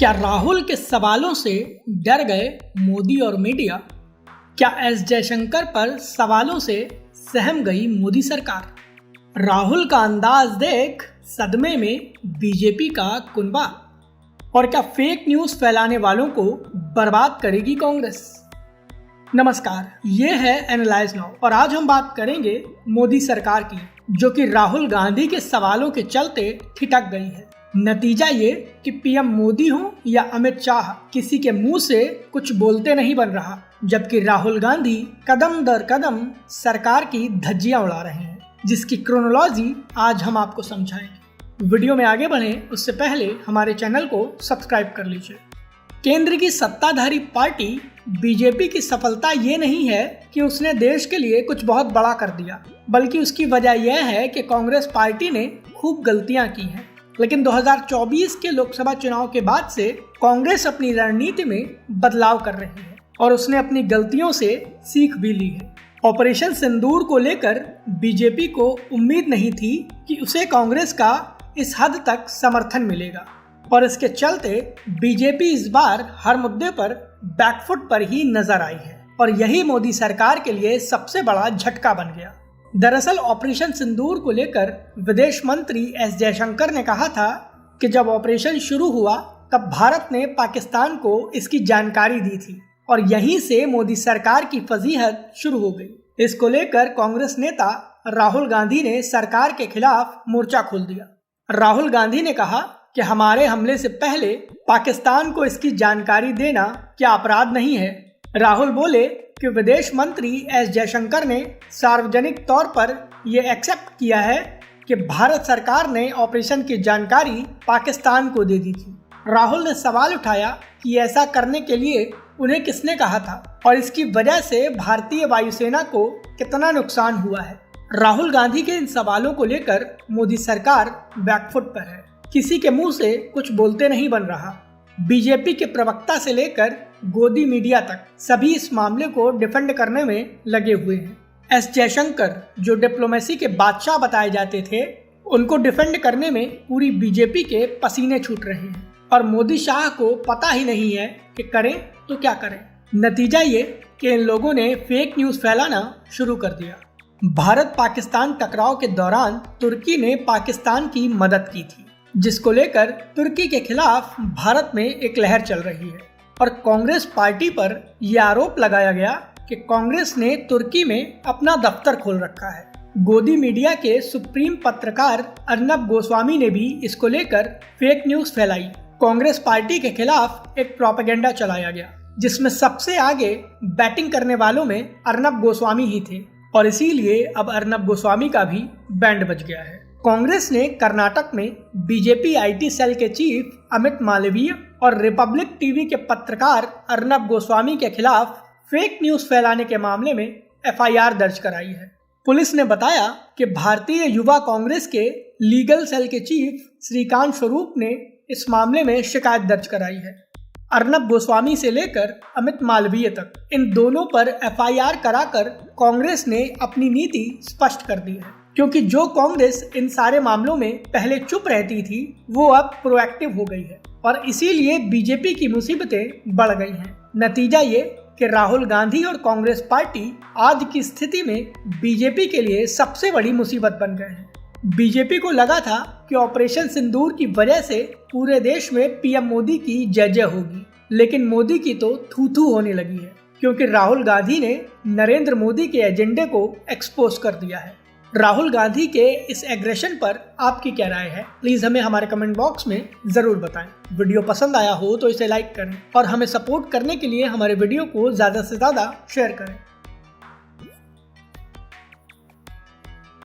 क्या राहुल के सवालों से डर गए मोदी और मीडिया? क्या एस जयशंकर पर सवालों से सहम गई मोदी सरकार? राहुल का अंदाज देख सदमे में बीजेपी का कुनबा। और क्या फेक न्यूज फैलाने वालों को बर्बाद करेगी कांग्रेस? नमस्कार, ये है एनालाइज नाउ और आज हम बात करेंगे मोदी सरकार की, जो कि राहुल गांधी के सवालों के चलते ठिठक गई है। नतीजा ये कि पीएम मोदी हो या अमित शाह, किसी के मुंह से कुछ बोलते नहीं बन रहा, जबकि राहुल गांधी कदम दर कदम सरकार की धज्जियां उड़ा रहे हैं, जिसकी क्रोनोलॉजी आज हम आपको समझाएंगे। वीडियो में आगे बढ़ें उससे पहले हमारे चैनल को सब्सक्राइब कर लीजिए। केंद्र की सत्ताधारी पार्टी बीजेपी की सफलता ये नहीं है कि उसने देश के लिए कुछ बहुत बड़ा कर दिया, बल्कि उसकी वजह यह है कि कांग्रेस पार्टी ने खूब गलतियां की हैं। लेकिन 2024 के लोकसभा चुनाव के बाद से कांग्रेस अपनी रणनीति में बदलाव कर रही है और उसने अपनी गलतियों से सीख भी ली है। ऑपरेशन सिंदूर को लेकर बीजेपी को उम्मीद नहीं थी कि उसे कांग्रेस का इस हद तक समर्थन मिलेगा और इसके चलते बीजेपी इस बार हर मुद्दे पर बैकफुट पर ही नजर आई है और यही मोदी सरकार के लिए सबसे बड़ा झटका बन गया। दरअसल ऑपरेशन सिंदूर को लेकर विदेश मंत्री एस जयशंकर ने कहा था कि जब ऑपरेशन शुरू हुआ तब भारत ने पाकिस्तान को इसकी जानकारी दी थी और यहीं से मोदी सरकार की फजीहत शुरू हो गई। इसको लेकर कांग्रेस नेता राहुल गांधी ने सरकार के खिलाफ मोर्चा खोल दिया। राहुल गांधी ने कहा कि हमारे हमले से पहले पाकिस्तान को इसकी जानकारी देना क्या अपराध नहीं है। राहुल बोले कि विदेश मंत्री एस जयशंकर ने सार्वजनिक तौर पर यह एक्सेप्ट किया है कि भारत सरकार ने ऑपरेशन की जानकारी पाकिस्तान को दे दी थी। राहुल ने सवाल उठाया कि ऐसा करने के लिए उन्हें किसने कहा था और इसकी वजह से भारतीय वायुसेना को कितना नुकसान हुआ है। राहुल गांधी के इन सवालों को लेकर मोदी सरकार बैकफुट पर है। किसी के मुंह से कुछ बोलते नहीं बन रहा। बीजेपी के प्रवक्ता से लेकर गोदी मीडिया तक सभी इस मामले को डिफेंड करने में लगे हुए हैं। एस जयशंकर, जो डिप्लोमेसी के बादशाह बताए जाते थे, उनको डिफेंड करने में पूरी बीजेपी के पसीने छूट रहे हैं और मोदी शाह को पता ही नहीं है कि करें तो क्या करें। नतीजा ये कि इन लोगों ने फेक न्यूज फैलाना शुरू कर दिया। भारत पाकिस्तान टकराव के दौरान तुर्की ने पाकिस्तान की मदद की थी, जिसको लेकर तुर्की के खिलाफ भारत में एक लहर चल रही है और कांग्रेस पार्टी पर यह आरोप लगाया गया कि कांग्रेस ने तुर्की में अपना दफ्तर खोल रखा है। गोदी मीडिया के सुप्रीम पत्रकार अर्नब गोस्वामी ने भी इसको लेकर फेक न्यूज फैलाई। कांग्रेस पार्टी के खिलाफ एक प्रोपेगेंडा चलाया गया, जिसमें सबसे आगे बैटिंग करने वालों में अर्नब गोस्वामी ही थे और इसीलिए अब अर्नब गोस्वामी का भी बैंड बज गया है। कांग्रेस ने कर्नाटक में बीजेपी आईटी सेल के चीफ अमित मालवीय और रिपब्लिक टीवी के पत्रकार अर्नब गोस्वामी के खिलाफ फेक न्यूज फैलाने के मामले में एफआईआर दर्ज कराई है। पुलिस ने बताया कि भारतीय युवा कांग्रेस के लीगल सेल के चीफ श्रीकांत स्वरूप ने इस मामले में शिकायत दर्ज कराई है। अर्नब गोस्वामी से लेकर अमित मालवीय तक इन दोनों पर एफआईआर कराकर कांग्रेस ने अपनी नीति स्पष्ट कर दी है, क्योंकि जो कांग्रेस इन सारे मामलों में पहले चुप रहती थी वो अब प्रोएक्टिव हो गई है और इसीलिए बीजेपी की मुसीबतें बढ़ गई हैं। नतीजा ये कि राहुल गांधी और कांग्रेस पार्टी आज की स्थिति में बीजेपी के लिए सबसे बड़ी मुसीबत बन गए हैं। बीजेपी को लगा था कि ऑपरेशन सिंदूर की वजह से पूरे देश में पीएम मोदी की जय जय होगी, लेकिन मोदी की तो थू थू होने लगी है, क्योंकि राहुल गांधी ने नरेंद्र मोदी के एजेंडे को एक्सपोज कर दिया है। राहुल गांधी के इस एग्रेशन पर आपकी क्या राय है? प्लीज हमें हमारे कमेंट बॉक्स में जरूर बताएं। वीडियो पसंद आया हो तो इसे लाइक करें और हमें सपोर्ट करने के लिए हमारे वीडियो को ज्यादा से ज्यादा शेयर करें।